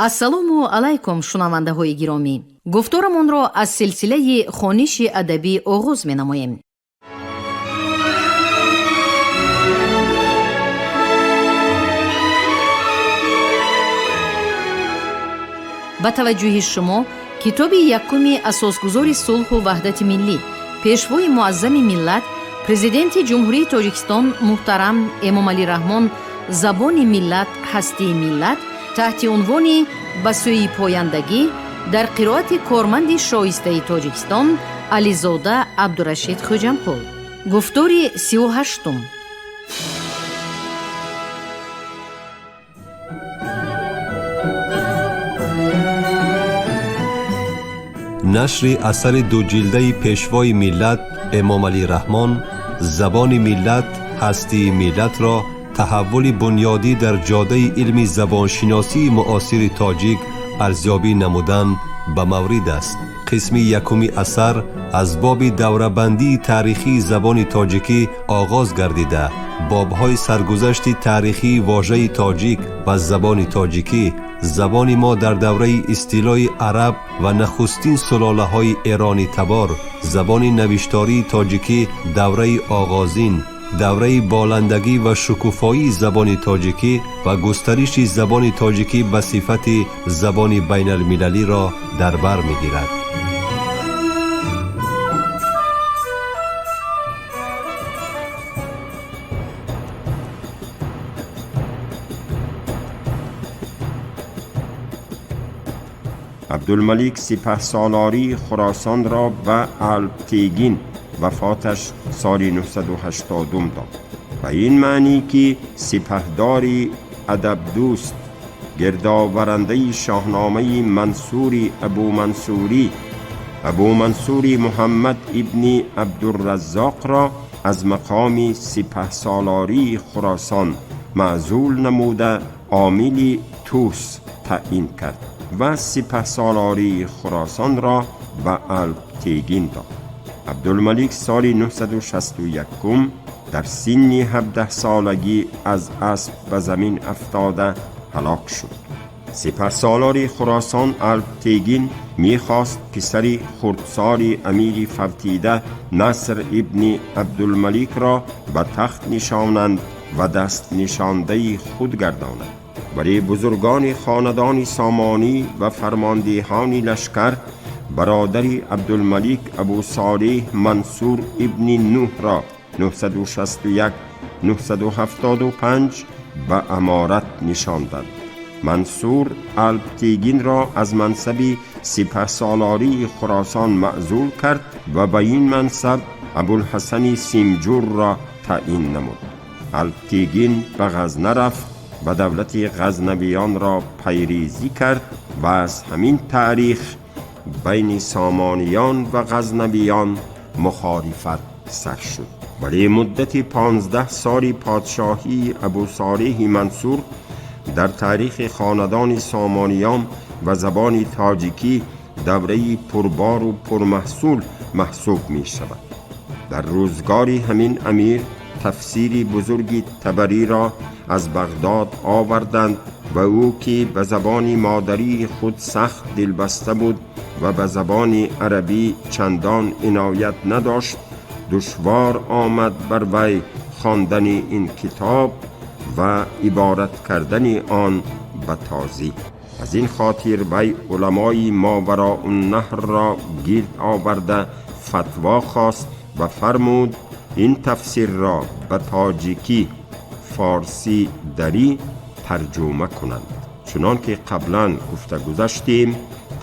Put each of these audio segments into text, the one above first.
ассалому алайкум шунавандаҳои гиромӣ. гуфторамонро аз силсилаи хониши адабӣ оғоз менамоем. ба таваҷҷӯҳи шумо китоби якуми асосгузори сулҳу ваҳдати миллӣ, пешвои муаззами миллат, президенти ҷумҳурии Тоҷикистон муҳтарам Эмомалӣ Раҳмон забони миллат ҳастии миллат таҳти унвони ба сӯи пояндагӣ дар қироати корманди шоистаи Тоҷикистон Ализода Абдурашид Хоҷампур. гуфтори 38. نشر اثر دوجلده پیشوای ملت امامعلی رحمان زبان ملت هستی ملت را تحول بنیادی در جاده علم زبانشناسی معاصر تاجیک ارزیابی نمودن به مورد است. قسم یکمی اثر از باب دوره‌بندی تاریخی زبان تاجیکی آغاز گردیده بابهای سرگذشت تاریخی واژه تاجیک و زبان تاجیکی، زبان ما در دوره استیلای عرب و نخستین سلاله های ایرانی تبار، زبان نوشتاری تاجیکی دوره آغازین، دوره بالندگی و شکوفایی زبان تاجیکی و گسترش زبان تاجیکی به صفت زبان بین المللی را در بر می‌گیرد. عبدالملیک سپهسالاری خراسان را به الپتیگین وفاتش سال 980 داد. و این معنی که سپهداری ادب دوست گردآورنده شاهنامه منصوری ابو منصوری محمد ابن عبدالرزاق را از مقام سپهسالاری خراسان معزول نموده عامل طوس تعیین کرد و سپهسالاری خراسان را به الپتیگین داد. عبدالملیک سال 961 در سن 17 سالگی از اسب به زمین افتاده هلاک شد. سپهسالار خراسان الپتیگین میخواست پسر خردسال امیر فوتیده نصر ابن عبدالملیک را به تخت نشانند و دست نشانده خود گردانند. ولی بزرگان خاندان سامانی و فرماندهان لشکر برادر عبدالملیک ابو صالح منصور ابن نوح را 961 975 به امارت نشاندند. منصور الپتیگین را از منصب سپهسالاری خراسان معزول کرد و به این منصب ابوالحسن سیمجور را تعیین نمود. الپتیگین به غزنه رفت و دولت غزنویان را پیریزی کرد و از همین تاریخ بین سامانیان و غزنویان مخالفت سر شد. ولی مدت 15 سال پادشاهی ابو صالح منصور در تاریخ خاندان سامانیان و زبان تاجیکی دوره پربار و پرمحصول محسوب می شود. در روزگار همین امیر تفسیر بزرگی طبری را از بغداد آوردند و او که به زبان مادری خود سخت دلبسته بود و به زبان عربی چندان عنایت نداشت، دشوار آمد بر وی خواندن این کتاب و عبارت کردن آن به تازی. از این خاطر وی علمای ماوراء النهر را گرد آورده فتوا خواست و فرمود این تفسیر را به تاجیکی، فارسی دری ترجمه کنند. چنان که قبلا گفته گذاشتیم،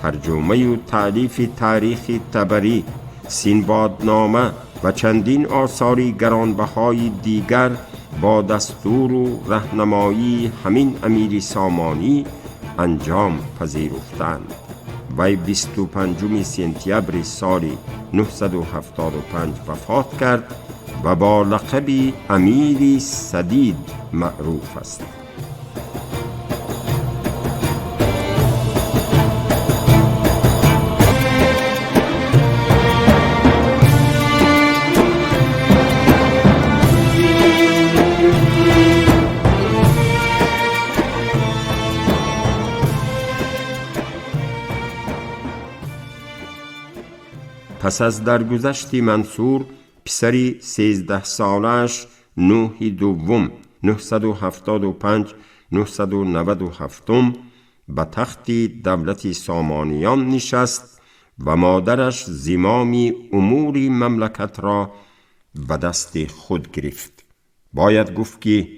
ترجمه و تالیف تاریخ طبری، سینبادنامه و چندین آثار گرانبهای دیگر با دستور و راهنمایی همین امیر سامانی انجام پذیرفتند. وی 25 سپتامبر سال 975 وفات کرد و با لقب امیر سدید معروف است. پس از درگذشت منصور، پسری 13 سالش نوح دوم 975 997 به تخت دولت سامانیان نشست و مادرش زمام امور مملکت را به دست خود گرفت. باید گفت که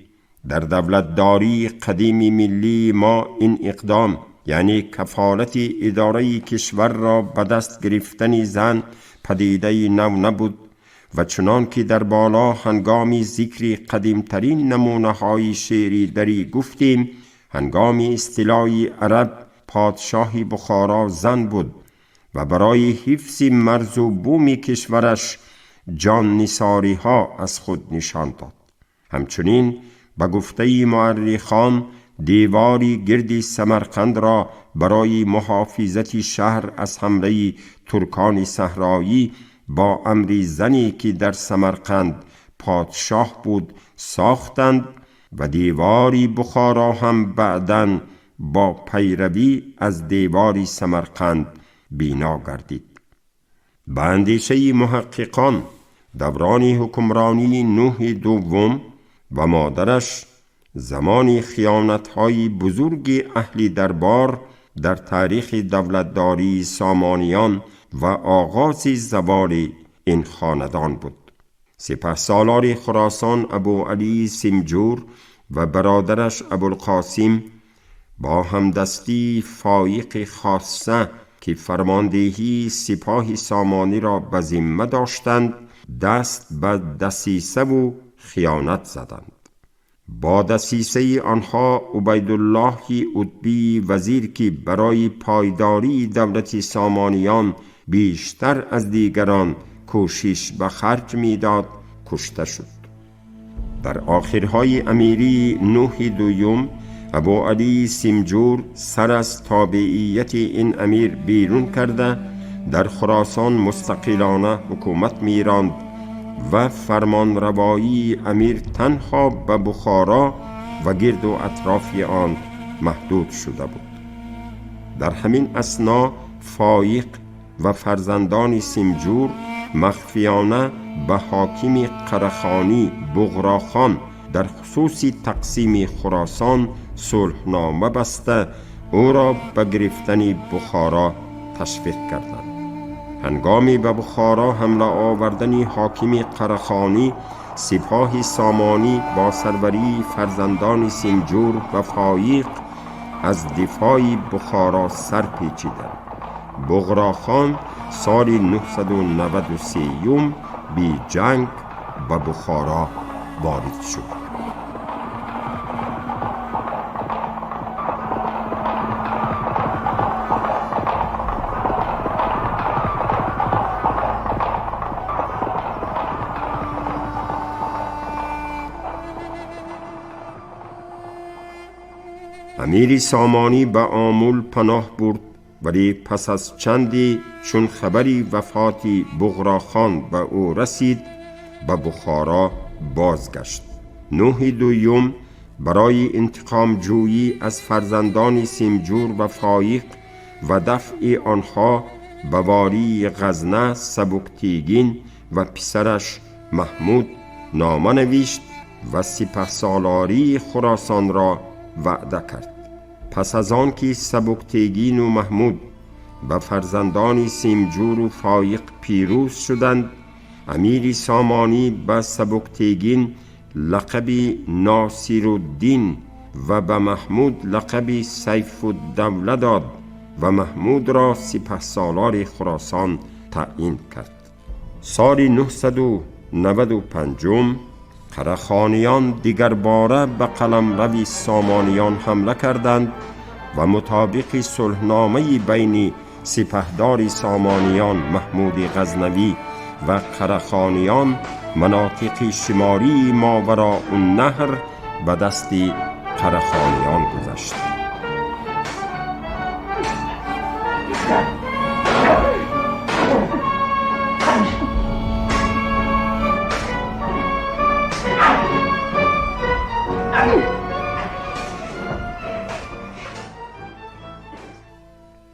در دولتداری قدیم ملی ما این اقدام، یعنی کفالت اداره کشور را به دست گرفتن زن، پدیده نو نبود و چنان که در بالا هنگام ذکر قدیمترین نمونه های شعری دری گفتیم، هنگام استیلای عرب پادشاه بخارا زن بود و برای حفظ مرز و بوم کشورش جان نثاری ها از خود نشان داد. همچنین به گفته مورخان، دیواری گرد سمرقند را برای محافظت شهر از حمله ترکان صحرایی با امر زنی که در سمرقند پادشاه بود ساختند و دیواری بخارا هم بعداً با پیروی از دیواری سمرقند بینا گردید. به اندیشه محققان، دوران حکمرانی نوح دوم و مادرش زمان خیانت‌های بزرگ اهل دربار در تاریخ دولتداری سامانیان و آغاز زوال این خاندان بود. سپهسالار خراسان ابو علی سیمجور و برادرش ابوالقاسم با همدستی فایق خاصه که فرماندهی سپاه سامانی را به ذمه داشتند، دست به دسیسه و خیانت زدند. با دسیسه آنها عبیدالله عتبی وزیر که برای پایداری دولت سامانیان بیشتر از دیگران کوشش به خرج می‌داد کشته شد. در آخرهای امیری نوح دوم، ابو علی سیمجور سر از تابعیت این امیر بیرون کرده در خراسان مستقلانه حکومت می‌راند و فرمانروایی امیر تنها به بخارا و گرد و اطراف آن محدود شده بود. در همین اثنا فایق و فرزندان سیمجور مخفیانه به حاکم قرخانی بغراخان در خصوص تقسیم خراسان صلحنامه بسته او را به گرفتن بخارا تشویق کردند. هنگامی به بخارا حمله آوردن حاکم قرخانی، سپاه سامانی با سروری فرزندان سیمجور و فایق از دفاع بخارا سر پیچیدند. بغراخان سال 993 بی جنگ به بخارا وارد شد. امیر سامانی به آمول پناه برد، ولی پس از چندی چون خبری وفات بغراخان به او رسید به بخارا بازگشت. نوح دوم برای انتقام جویی از فرزندان سیمجور و فایق و دفع آنها به والی غزنه سبکتیگین و پسرش محمود نامه نوشت و سپهسالاری خراسان را وعده کرد. پس از آن که سبکتیگین و محمود به فرزندان سیمجور و فایق پیروز شدند، امیر سامانی به سبکتیگین لقب ناصرالدین و به محمود لقب سیف الدوله داد و محمود را سپهسالار خراسان تعیین کرد. سال 995 قرخانیان دیگر باره به قلمرو سامانیان حمله کردند و مطابق صلحنامه بین سپهدار سامانیان محمود غزنوی و قرخانیان مناطق شمالی ماوراء النهر به دست قرخانیان گذشت.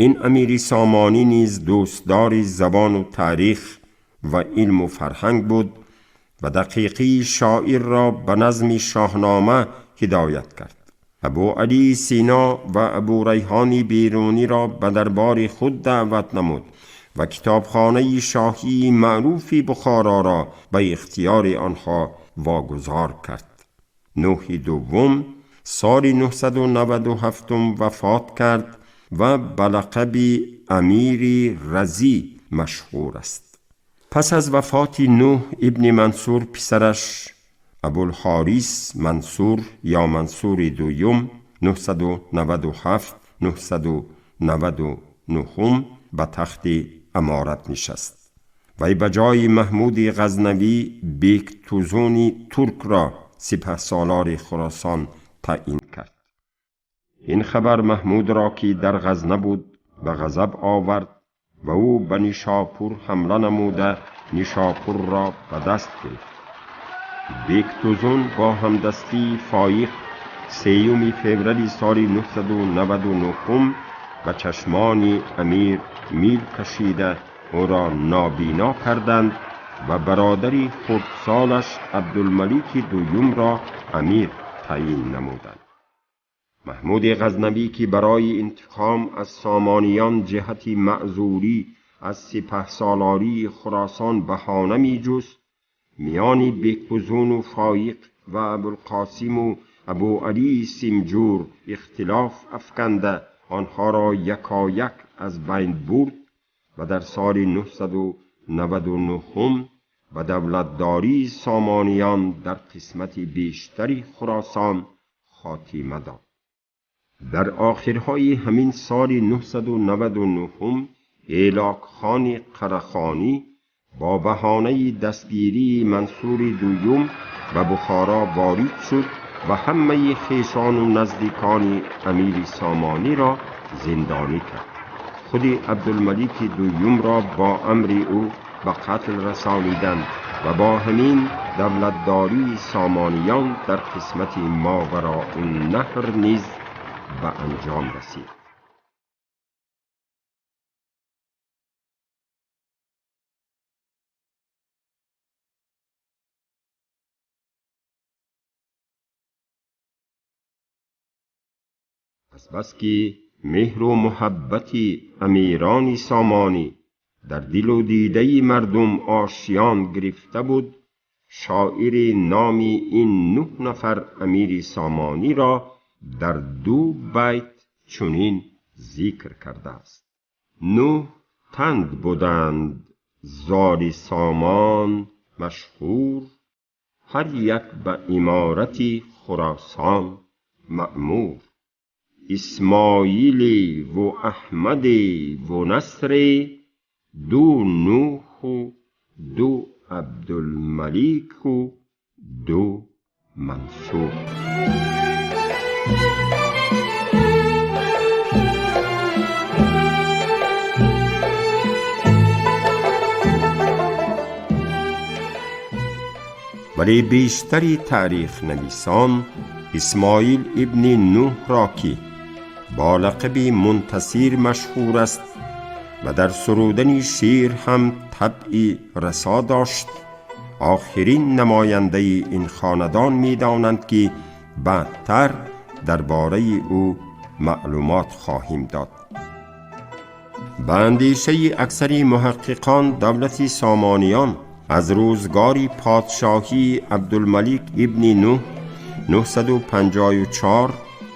این امیر سامانی نیز دوستدار زبان و تاریخ و علم و فرهنگ بود و دقیقی شاعر را به نظم شاهنامه هدایت کرد. ابو علی سینا و ابو ریحان بیرونی را به دربار خود دعوت نمود و کتابخانه شاهی معروف بخارا را به اختیار آنها واگذار کرد. نوح دوم سال 997 وفات کرد و به لقب امیر رضی مشهور است. پس از وفات نوح ابن منصور پسرش ابوالحارث منصور یا منصور دوم 997 999 به تخت امارت نشست. وی به جای محمود غزنوی بیکتوزون ترک را سپهسالار خراسان تعیین کرد. این خبر محمود را که در غزنه بود به غضب آورد و او به نیشاپور حمله نموده نیشاپور را به دست گرفت. بیکتوزون با همدستی فایق 3 فوریه سال 999 به چشمان امیر میل کشیده او را نابینا کردند و برادری خردسالش عبدالملیک دویم را امیر تعیین نمودند. محمود غزنوی که برای انتقام از سامانیان جهت معذوری از سپهسالاری خراسان بهانه می جست، میان بیکتوزون و فایق و ابوالقاسم و ابو علی سیمجور اختلاف افکنده آنها را یکایک از بین برد و در سال 999 و دولتداری سامانیان در قسمت بیشتری خراسان خاتمه داد. در آخرهای همین سال 999 ایلاک خان قرخانی با بهانه دستگیری منصور دویم و بخارا وارد شد و همه خویشان و نزدیکان امیر سامانی را زندانی کرد. خود عبدالملیک دویم را با امر او به قتل رسانیدند و با همین دولتداری سامانیان در قسمت ماوراء النهر نیز به انجام رسید. از بس که مهر و محبت امیران سامانی در دل و دیده مردم آشیان گرفته بود، شاعر نامی این 9 نفر امیر سامانی را در 2 بیت چنین ذکر کرده است: 9 تند بودند زال سامان مشهور، هر یک به امارت خراسان مأمور. اسماعیل و احمد و نصر، 2 نوح و 2 عبدالملیک و 2 منصور. ولی بیشتری تاریخ نویسان اسماعیل ابن نوح را که با لقب منتصر مشهور است و در سرودن شعر هم طبع رسا داشت، آخرین نماینده این خاندان می دانند که بعدتر درباره او معلومات خواهیم داد. به اندیشه اکثر محققان دولت سامانیان از روزگار پادشاهی عبدالملیک ابن نوح 954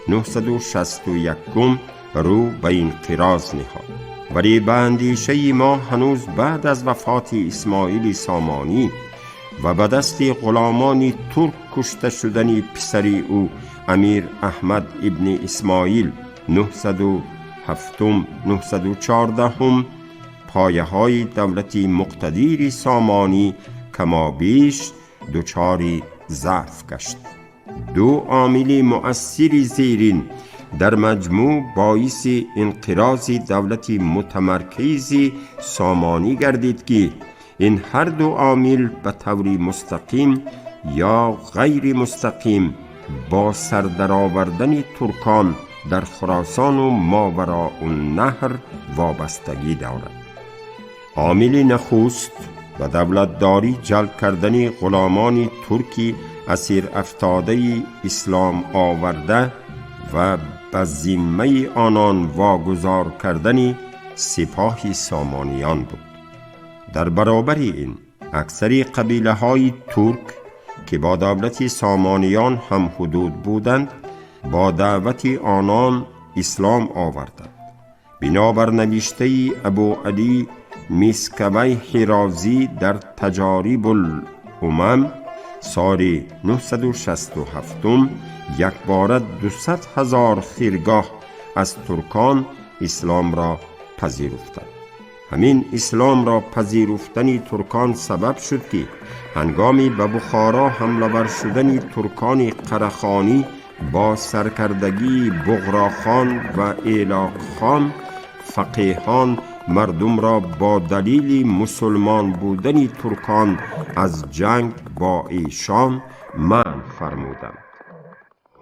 961 رو به انقراض نهاد، ولی به اندیشه ما هنوز بعد از وفات اسماعیل سامانی و به دست غلامان ترک کشته شدن پسر او امیر احمد ابن اسماعیل 907 914 پایه های دولت مقتدر سامانی کمابیش دچار ضعف گشت. 2 عامل مؤثر زیرین در مجموع باعث انقراض دولت متمرکز سامانی گردید که این هر 2 عامل به طور مستقیم یا غیر مستقیم با سر درآوردن ترکان در خراسان و ماوراء النهر وابستگی دارد. عامل نخست و دولتداری جلب کردن غلامان ترکی اسیر افتاده اسلام آورده و به ذمه آنان واگذار کردن سپاه سامانیان بود. در برابر این اکثر قبیله های ترک که با دولت سامانیان هم حدود بودند با دعوت آنان اسلام آوردند. بنابر نوشته ابو علی میسکوی حرازی در تجاریب الامم سال 967 یک باره 200,000 خیرگاه از ترکان اسلام را پذیرفتند. همین اسلام را پذیرفتن ترکان سبب شد که هنگامی به بخارا حمله ور شدن ترکان قرخانی با سرکردگی بغراخان و ایلاقخان فقیهان مردم را با دلیل مسلمان بودن ترکان از جنگ با ایشان منع فرمودند.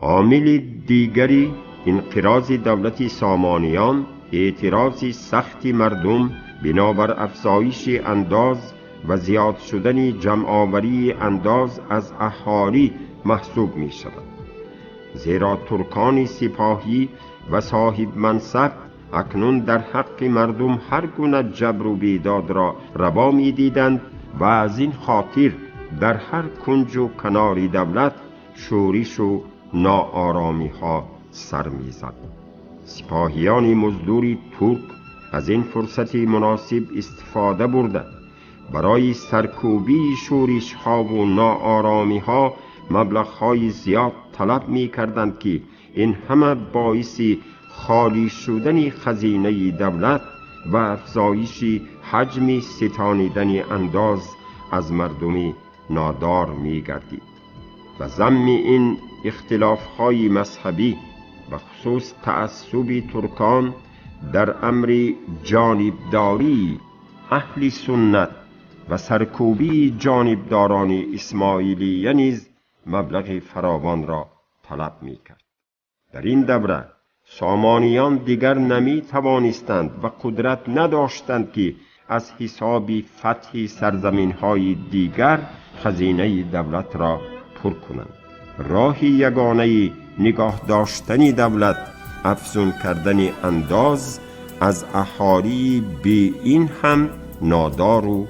عامل دیگری انقراض دولت سامانیان اعتراض سخت مردم بنابر افزایش انداز و زیاد شدن جمع‌آوری انداز از اهالی محسوب می شود. زیرا ترکان سپاهی و صاحب منصب اکنون در حق مردم هر گونه جبر و بیداد را روا می دیدند و از این خاطر در هر کنج و کنار دولت شورش و ناآرامی ها سر می زد. سپاهیان مزدور ترک از این فرصت مناسب استفاده برده برای سرکوبی شورش ها و ناآرامی ها مبلغ های زیاد طلب می کردند که این همه باعث خالی شدن خزینه دولت و افزایش حجم ستانیدن انداز از مردم نادار می گردید. و ضمن این اختلاف های مذهبی و خصوص تعصب ترکان در امر جانبداری اهل سنت و سرکوبی جانبداران اسماعیلیه نیز مبلغ فراوان را طلب می کرد. در این دوره سامانیان دیگر نمی توانستند و قدرت نداشتند که از حساب فتح سرزمین های دیگر خزینه دولت را پر کنند. راه یگانه نگاه داشتن دولت افزون کردن انداز از اهالی به این هم نادار و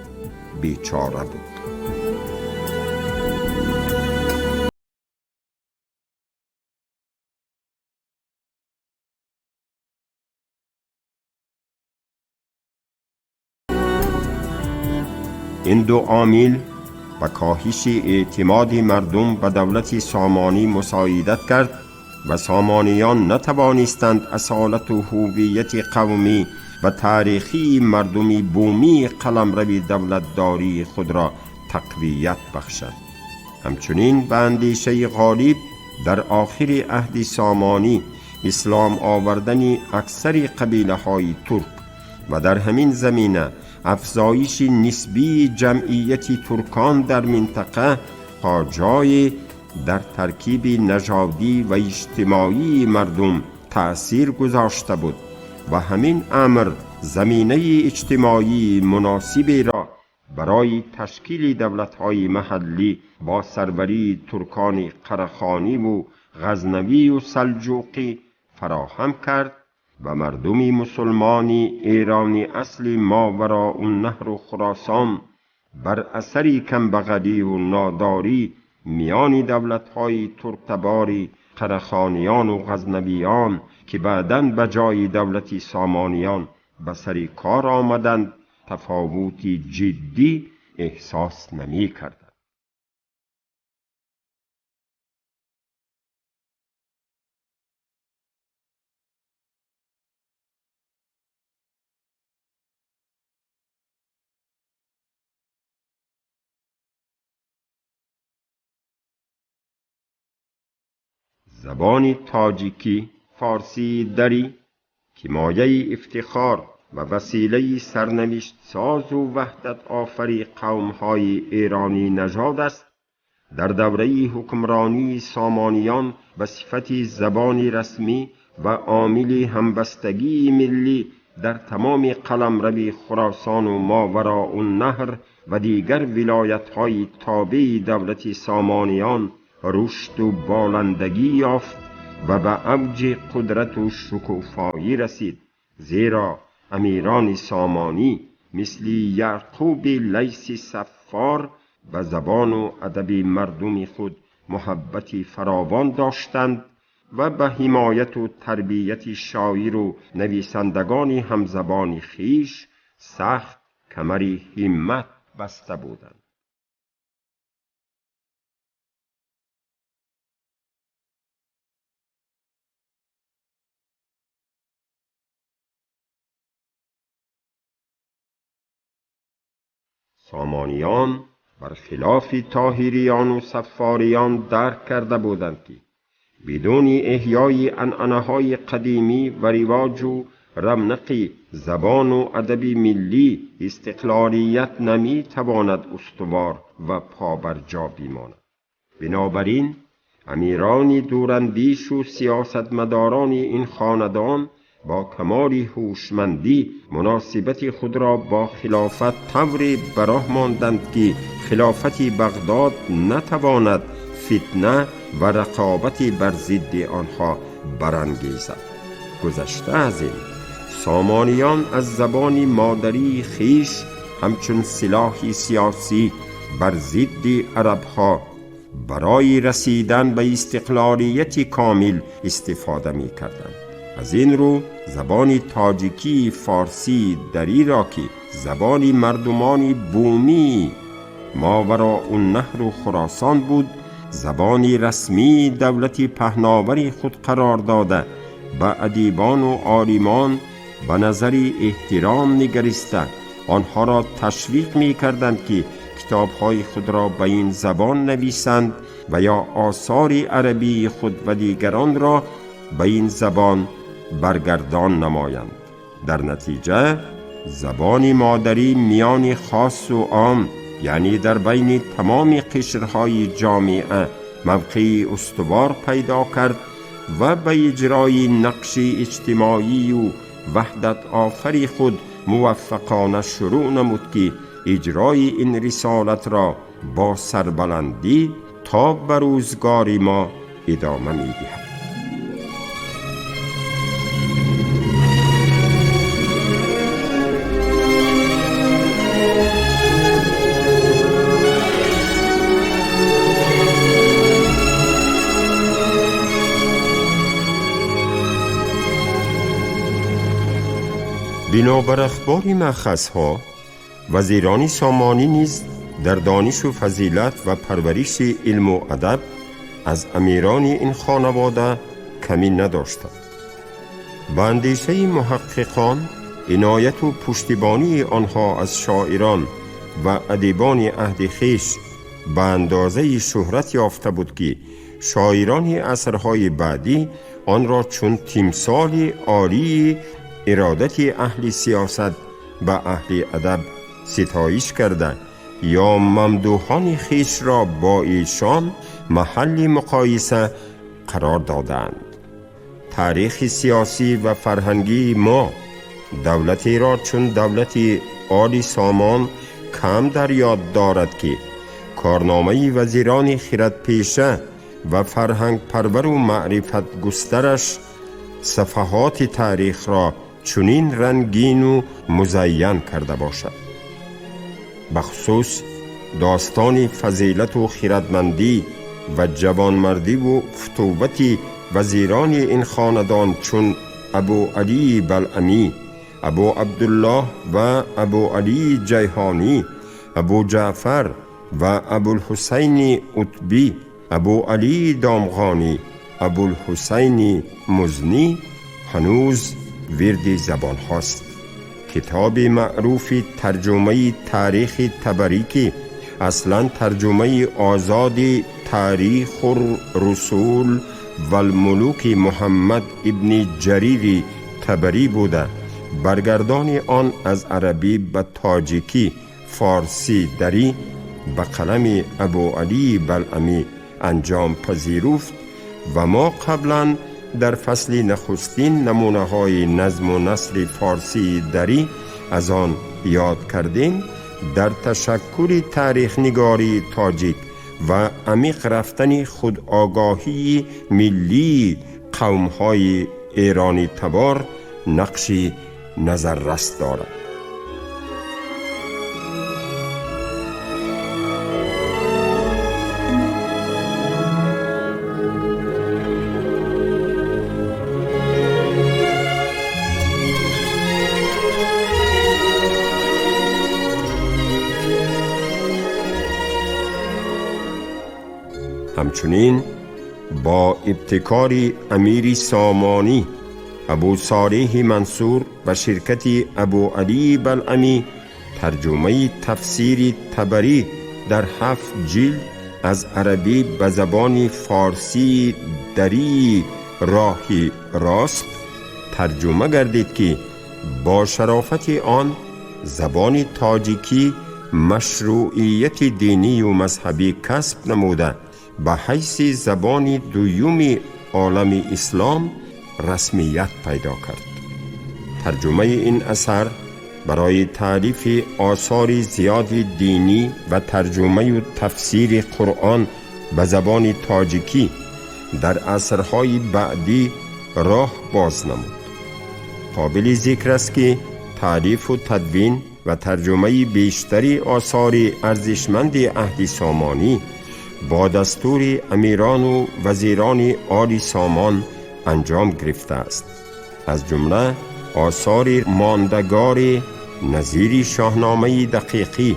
بیچاره بود. این دو عامل و کاهش اعتماد مردم به دولت سامانی مساعدت کرد و سامانیان نتوانستند اصالت و هویت قومی و تاریخی مردمی بومی قلمرو دولتداری خود را تقویت بخشند. همچنین به اندیشه غالب در آخر عهد سامانی اسلام آوردن اکثر قبیله های ترک و در همین زمینه افزایش نسبی جمعیت ترکان در منطقه تا جای در ترکیب نژادی و اجتماعی مردم تأثیر گذاشته بود و همین امر زمینه اجتماعی مناسبی را برای تشکیل دولت‌های محلی با سروری ترکان قرخانی و غزنوی و سلجوقی فراهم کرد و مردم مسلمانی ایرانی اصل ماوراء النهر و خراسان بر اثر کمبغلی و ناداری میان دولت‌های ترک‌تباری قرخانیان و غزنویان که بعداً به جای دولت سامانیان به سر کار آمدند تفاوتی جدی احساس نمی کردند. زبان تاجیکی فارسی دری که مایه افتخار و وسیله سرنوشت ساز و وحدت آفری قوم‌های ایرانی نژاد است، در دوره حکمرانی سامانیان به صفت زبان رسمی و عامل همبستگی ملی در تمام قلمرو خراسان و ماوراء النهر و دیگر ولایت‌های تابع دولت سامانیان رشد و بالندگی یافت و به اوج قدرت و شکوفایی رسید، زیرا امیران سامانی مثل یعقوب لیث صفار به زبان و ادب مردم خود محبتی فراوان داشتند و به حمایت و تربیت شاعر و نویسندگان همزبان خویش سخت کمر همت بسته بودند. سامانیان برخلاف طاهریان و صفاریان درک کرده بودند که بدون احیای عنعنه‌های قدیمی و رواج و رونق زبان و ادب ملی استقلالیت نمی تواند استوار و پابرجا بماند. بنابراین امیران دوراندیش و سیاستمداران این خاندان با کمال هوشمندی مناسبت خود را با خلافت طوری براه ماندند که خلافت بغداد نتواند فتنه و رقابت بر ضد آنها برانگیزد. گذشته از این، سامانیان از زبان مادری خیش همچون سلاح سیاسی بر ضد عربها برای رسیدن به استقلالیت کامل استفاده می کردند. از این رو زبان تاجیکی فارسی دری را که زبان مردمان بومی ماوراء النهر و خراسان بود زبان رسمی دولت پهناور خود قرار داده به ادیبان و عالمان به نظر احترام نگریسته آنها را تشویق می کردند که کتاب‌های خود را به این زبان نویسند و یا آثار عربی خود و دیگران را به این زبان برگردان نمایند. در نتیجه زبان مادری میان خاص و عام، یعنی در بین تمام قشرهای جامعه، موقعی استوار پیدا کرد و به اجرای نقش اجتماعی و وحدت آفری خود موفقانه شروع نمود که اجرای این رسالت را با سربلندی تا به روزگار ما ادامه می‌دهد. بنابر اخبار مأخذها، وزیران سامانی نیز در دانش و فضیلت و پرورش علم و ادب از امیران این خانواده کمی نداشتند. به اندیشه محققان عنایت و پشتیبانی آنها از شاعران و ادیبان عهد خویش به اندازه شهرت یافته بود که شاعران عصرهای بعدی آن را چون تمثال عالی ارادت اهل سیاست و اهل ادب ستایش کرده یا ممدوحان خویش را با ایشان محل مقایسه قرار دادند. تاریخ سیاسی و فرهنگی ما دولتی را چون دولت آل سامان کم در یاد دارد که کارنامه وزیران خردپیشه و فرهنگ پرور و معرفت گسترش صفحات تاریخ را چنین رنگین و مزین کرده باشد. بخصوص داستان فضیلت و خردمندی و جوانمردی و فتوت وزیران این خاندان چون ابو علی بلعمی، ابو عبدالله و ابو علی جیهانی، ابو جعفر و ابو الحسین عتبی، ابو علی دامغانی، ابو الحسین مزنی هنوز ورد زبان هاست. کتاب معروف ترجمه تاریخ طبری که اصلا ترجمه آزاد تاریخ الرسول و الملوک محمد ابن جریر طبری بوده، برگردان آن از عربی به تاجیکی فارسی دری به قلم ابو علی بلعمی انجام پذیرفت و ما قبلا در فصل نخستین نمونه های نظم و نثر فارسی دری از آن یاد کردیم، در تشکل تاریخ نگاری تاجیک و عمیق رفتن خودآگاهی ملی قوم‌های ایرانی تبار نقشی نظررس دارد. همچنین با ابتکار امیر سامانی، ابو صالح منصور و شرکت ابو علی بلعمی ترجمه تفسیر طبری در 7 جلد از عربی به زبان فارسی دری راهی راست ترجمه گردید که با شرافت آن زبان تاجیکی مشروعیت دینی و مذهبی کسب نموده به حیث زبان دوم عالم اسلام رسمیت پیدا کرد. ترجمه این اثر برای تعریف آثار زیاد دینی و ترجمه و تفسیر قرآن به زبان تاجیکی در عصرهای بعدی راه باز نمود. قابل ذکر است که تعریف و تدوین و ترجمه بیشتری آثار ارزشمند عهد سامانی با دستور امیران و وزیران آل سامان انجام گرفته است. از جمله آثار ماندگار نظیر شاهنامه دقیقی،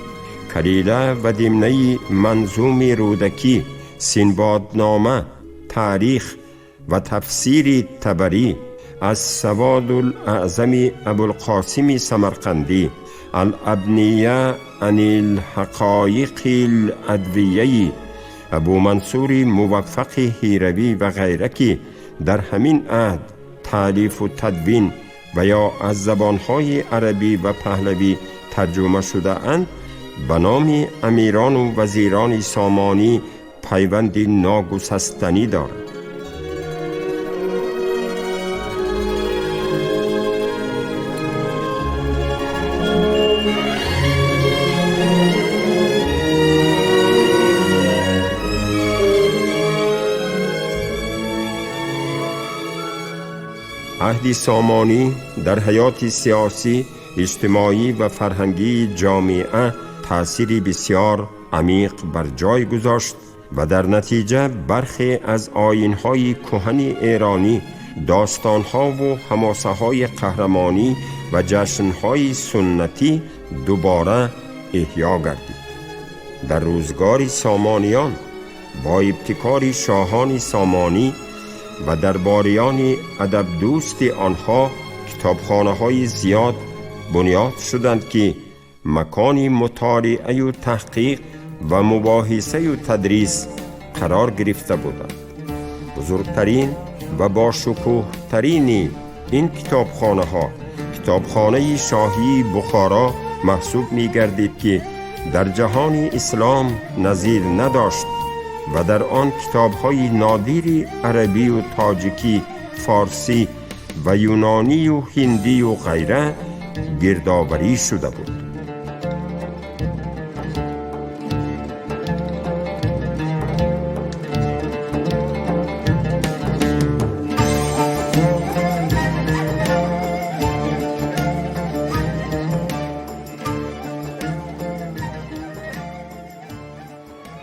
کلیله و دمنه منظوم رودکی، سنبادنامه، تاریخ و تفسیر طبری از سواد الاعظم ابوالقاسم سمرقندی، الابنیه عن الحقایق الادویه ابو منصور موفق هیروی و غیره که در همین عهد تالیف و تدوین و یا از زبانهای عربی و پهلوی ترجمه شده اند، به نام امیران و وزیران سامانی پیوند ناگسستنی دارد. عهد سامانی در حیات سیاسی، اجتماعی و فرهنگی جامعه تأثیری بسیار عمیق بر جای گذاشت و در نتیجه برخی از آیین‌های کهن ایرانی، داستان‌ها و حماسه‌های قهرمانی و جشن‌های سنتی دوباره احیا گردید. در روزگار سامانیان با ابتکار شاهان سامانی و درباریان ادب دوست آنها کتابخانه‌های زیاد بنیاد شدند که مکانی مطالعه و تحقیق و مباحثه و تدریس قرار گرفته بودند. بزرگترین و با شکوه ترین این کتابخانه شاهی بخارا محسوب می گردید که در جهان اسلام نظیر نداشت و در آن کتاب‌های نادری عربی و تاجیکی، فارسی و یونانی و هندی و غیره گردآوری شده بود.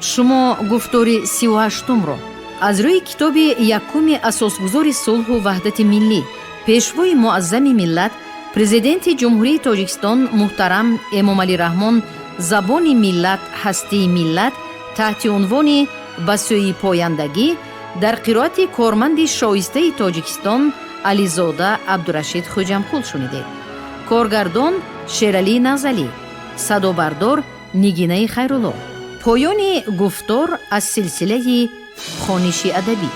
شما گفتاری 38 رو از روی کتاب یکم اساسگذار صلح و وحدت ملی، پیشوای معظم ملت، پرزیدنت جمهوری تاجیکستان محترم امام علی رحمان، زبان ملت هستی ملت، تحت عنوان به سوی پایندگی در قرائت کارمند شایسته تاجیکستان علیزاده عبدالرشید خوجمقول شنیدید. کارگردان شیرعلی نزلی، صدابردار نگینه خیرالله. پایان گفتار از سلسله خوانش ادبی.